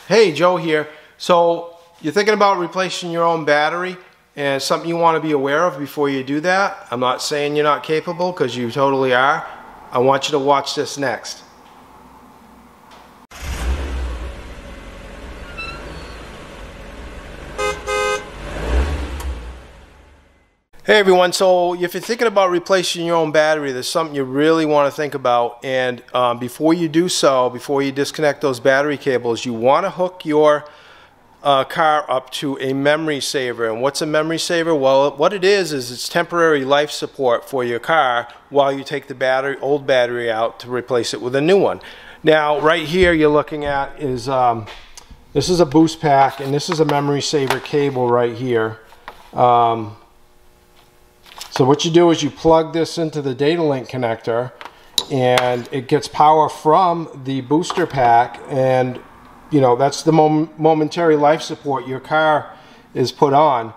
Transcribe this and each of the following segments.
Hey, Joe here. So you're thinking about replacing your own battery and something you want to be aware of before you do that. I'm not saying you're not capable, because you totally are. I want you to watch this next. Hey everyone, so if you're thinking about replacing your own battery, there's something you really want to think about. And before you do so, before you disconnect those battery cables, you want to hook your car up to a memory saver. And what's a memory saver? Well, what it is it's temporary life support for your car while you take the old battery out to replace it with a new one. Now, right here you're looking at is this is a boost pack, and this is a memory saver cable right here. So what you do is you plug this into the data link connector, and it gets power from the booster pack, and you know that's the momentary life support your car is put on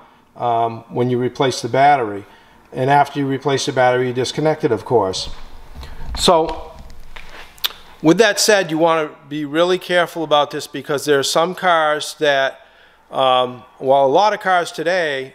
when you replace the battery. And after you replace the battery, you disconnect it, of course. So with that said, you want to be really careful about this, because there are some cars that, well, a lot of cars today,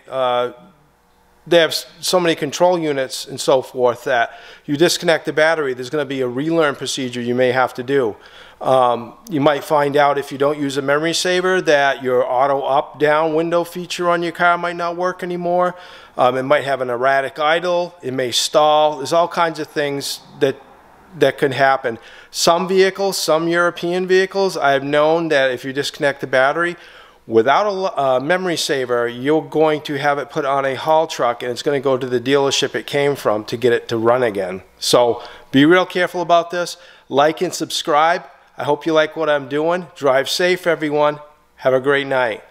they have so many control units and so forth that you disconnect the battery, there's going to be a relearn procedure you may have to do. You might find out, if you don't use a memory saver, that your auto up down window feature on your car might not work anymore. It might have an erratic idle, it may stall. There's all kinds of things that can happen. Some vehicles, some European vehicles, I have known that if you disconnect the battery without a memory saver, you're going to have it put on a haul truck, and it's going to go to the dealership it came from to get it to run again. So be real careful about this. Like and subscribe. I hope you like what I'm doing. Drive safe, everyone. Have a great night.